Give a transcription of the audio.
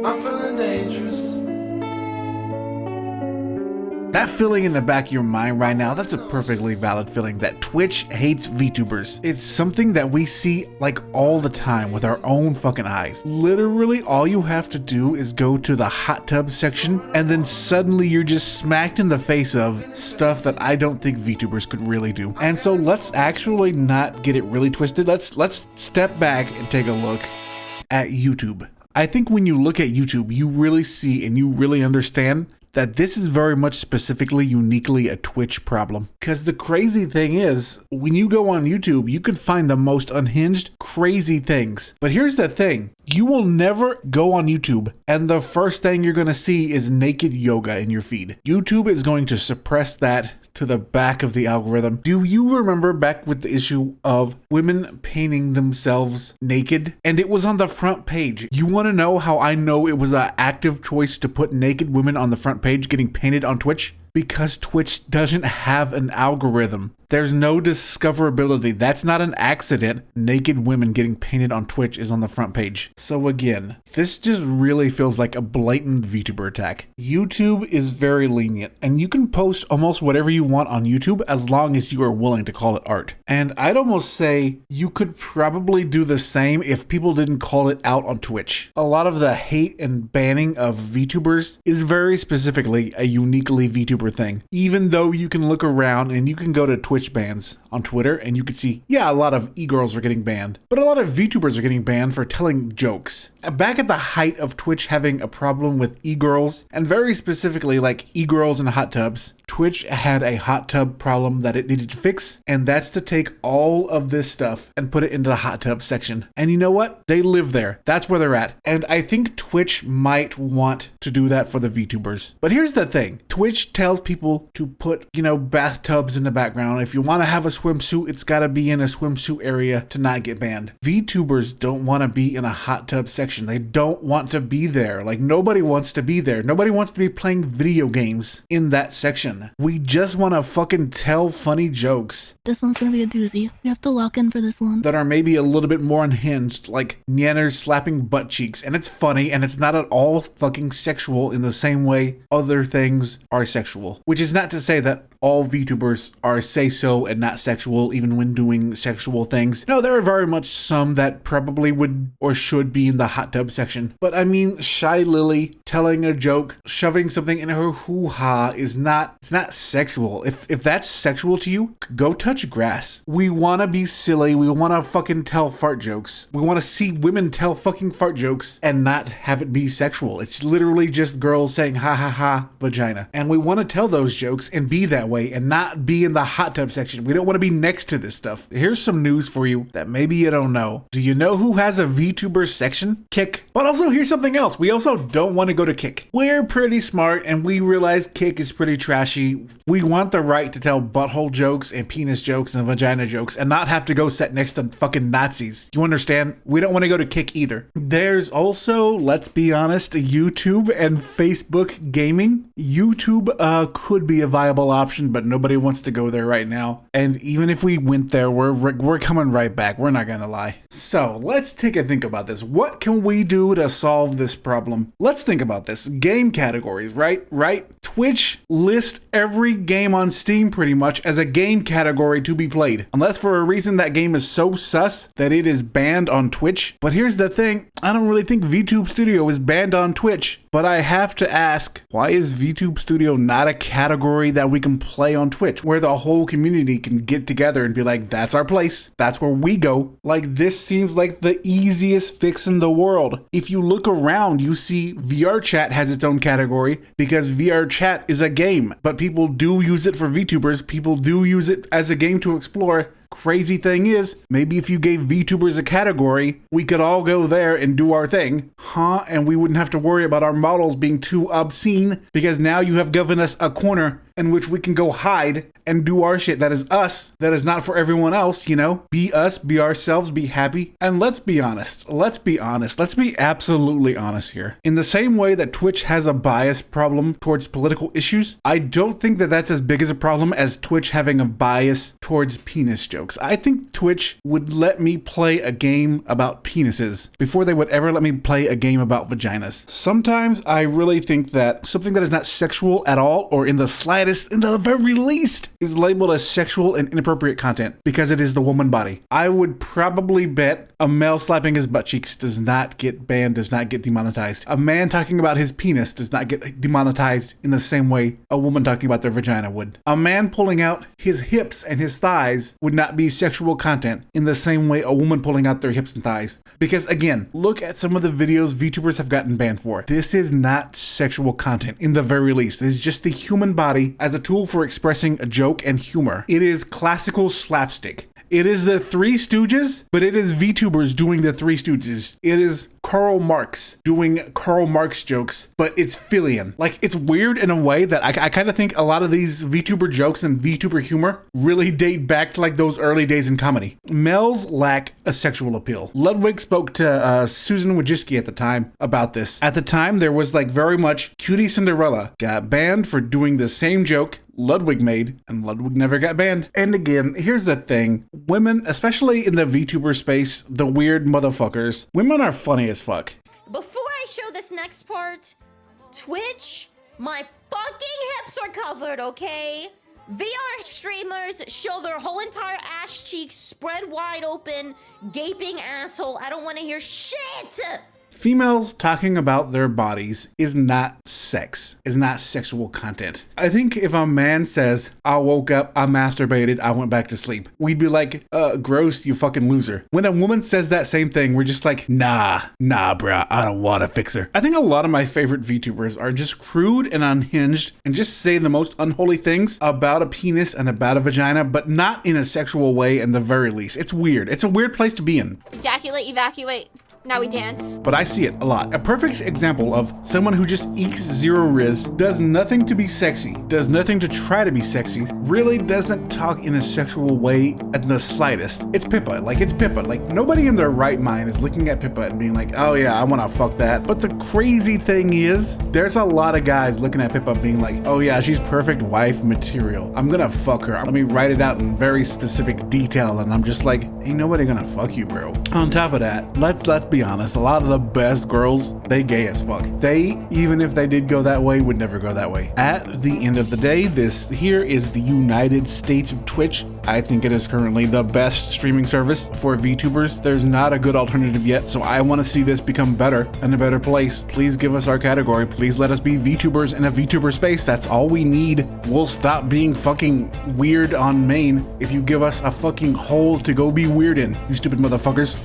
I'm feeling dangerous. That feeling in the back of your mind right now, that's a perfectly valid feeling that Twitch hates VTubers. It's something that we see like all the time with our own fucking eyes. Literally all you have to do is go to the hot tub section and then suddenly you're just smacked in the face of stuff that I don't think VTubers could really do. And so let's actually not get it really twisted. Let's step back and take a look at YouTube. I think when you look at YouTube, you really see and you really understand that this is very much specifically, uniquely a Twitch problem. Because the crazy thing is, when you go on YouTube, you can find the most unhinged, crazy things. But here's the thing, you will never go on YouTube and the first thing you're gonna see is naked yoga in your feed. YouTube is going to suppress that to the back of the algorithm. Do you remember back with the issue of women painting themselves naked? And it was on the front page. You want to know how I know it was an active choice to put naked women on the front page getting painted on Twitch? Because Twitch doesn't have an algorithm. There's no discoverability. That's not an accident. Naked women getting painted on Twitch is on the front page. So again, this just really feels like a blatant VTuber attack. YouTube is very lenient, and you can post almost whatever you want on YouTube as long as you are willing to call it art. And I'd almost say you could probably do the same if people didn't call it out on Twitch. A lot of the hate and banning of VTubers is very specifically a uniquely VTuber thing. Even though you can look around and you can go to Twitch bans on Twitter and you can see, yeah, a lot of e-girls are getting banned, but a lot of VTubers are getting banned for telling jokes. Back at the height of Twitch having a problem with e-girls, and very specifically like e-girls in hot tubs, Twitch had a hot tub problem that it needed to fix, and that's to take all of this stuff and put it into the hot tub section. And you know what? They live there. That's where they're at. And I think Twitch might want to do that for the VTubers. But here's the thing. Twitch tells people to put, bathtubs in the background. If you want to have a swimsuit, it's got to be in a swimsuit area to not get banned. VTubers don't want to be in a hot tub section. They don't want to be there. Like, nobody wants to be there. Nobody wants to be playing video games in that section. We just want to fucking tell funny jokes. This one's gonna be a doozy. We have to lock in for this one. That are maybe a little bit more unhinged, like Nyanners slapping butt cheeks. And it's funny, and it's not at all fucking sexual in the same way other things are sexual. Which is not to say that all VTubers are say-so and not sexual even when doing sexual things. No, there are very much some that probably would or should be in the hot tub section. But I mean, Shy Lily telling a joke, shoving something in her hoo-ha is not, it's not sexual. If that's sexual to you, go touch grass. We want to be silly. We want to fucking tell fart jokes. We want to see women tell fucking fart jokes and not have it be sexual. It's literally just girls saying ha ha ha vagina. And we want to tell those jokes and be that way and not be in the hot tub section. We don't want to be next to this stuff. Here's some news for you that maybe you don't know. Do you know who has a VTuber section? Kick. But also here's something else. We also don't want to go to Kick. We're pretty smart and we realize Kick is pretty trashy. We want the right to tell butthole jokes and penis jokes and vagina jokes and not have to go sit next to fucking Nazis. You understand? We don't want to go to Kick either. There's also, let's be honest, YouTube and Facebook gaming. YouTube could be a viable option, but nobody wants to go there right now. And even if we went there, we're coming right back. We're not gonna lie. So let's take a think about this. What can we do to solve this problem? Let's think about this. Game categories, right? Twitch lists every game on Steam pretty much as a game category to be played. Unless for a reason that game is so sus that it is banned on Twitch. But here's the thing. I don't really think VTube Studio is banned on Twitch. But I have to ask, why is VTube Studio not a category that we can play on Twitch, where the whole community can get together and be like, that's our place, that's where we go? Like, this seems like the easiest fix in the world. If you look around, you see VR chat has its own category because VR chat is a game, but people do use it for VTubers. People do use it as a game to explore. Crazy thing is, maybe if you gave VTubers a category, we could all go there and do our thing, and we wouldn't have to worry about our models being too obscene, because now you have given us a corner in which we can go hide and do our shit that is us, that is not for everyone else, you know? Be us, be ourselves, be happy. And let's be honest. Let's be honest. Let's be absolutely honest here. In the same way that Twitch has a bias problem towards political issues, I don't think that that's as big as a problem as Twitch having a bias towards penis jokes. I think Twitch would let me play a game about penises before they would ever let me play a game about vaginas. Sometimes I really think that something that is not sexual at all, or in the slightest, in the very least, is labeled as sexual and inappropriate content because it is the woman body. I would probably bet a male slapping his butt cheeks does not get banned, does not get demonetized. A man talking about his penis does not get demonetized in the same way a woman talking about their vagina would. A man pulling out his hips and his thighs would not be sexual content in the same way a woman pulling out their hips and thighs. Because again, look at some of the videos VTubers have gotten banned for. This is not sexual content in the very least. It is just the human body as a tool for expressing a joke and humor. It is classical slapstick. It is the Three Stooges, but it is VTubers doing the Three Stooges. It is Karl Marx doing Karl Marx jokes, but it's Phillian. Like, it's weird in a way that I kind of think a lot of these VTuber jokes and VTuber humor really date back to like those early days in comedy. Males lack a sexual appeal. Ludwig spoke to Susan Wojcicki at the time about this. At the time, there was like very much Cutie Cinderella got banned for doing the same joke Ludwig made, and Ludwig never got banned. And again, here's the thing. Women, especially in the VTuber space, the weird motherfuckers, women are funny as fuck. Before I show this next part, Twitch, my fucking hips are covered, okay? VR streamers show their whole entire ass cheeks spread wide open, gaping asshole. I don't want to hear shit! Females talking about their bodies is not sex, is not sexual content. I think if a man says, I woke up, I masturbated, I went back to sleep, we'd be like, gross, you fucking loser. When a woman says that same thing, we're just like, nah, bruh, I don't want to fix her. I think a lot of my favorite VTubers are just crude and unhinged and just say the most unholy things about a penis and about a vagina, but not in a sexual way in the very least. It's weird. It's a weird place to be in. Ejaculate, evacuate. Now we dance. But I see it a lot. A perfect example of someone who just ekes zero riz, does nothing to be sexy, does nothing to try to be sexy, really doesn't talk in a sexual way at the slightest. It's Pippa. Like, it's Pippa. Like, nobody in their right mind is looking at Pippa and being like, oh yeah, I want to fuck that. But the crazy thing is, there's a lot of guys looking at Pippa being like, oh yeah, she's perfect wife material. I'm gonna fuck her. Let me write it out in very specific detail. And I'm just like, ain't nobody gonna fuck you, bro. On top of that, let's be honest, a lot of the best girls, they gay as fuck. They, even if they did go that way, would never go that way. At the end of the day, this here is the United States of Twitch. I think it is currently the best streaming service for VTubers. There's not a good alternative yet, so I want to see this become better and a better place. Please give us our category. Please let us be VTubers in a VTuber space. That's all we need. We'll stop being fucking weird on main if you give us a fucking hole to go be weird in, you stupid motherfuckers.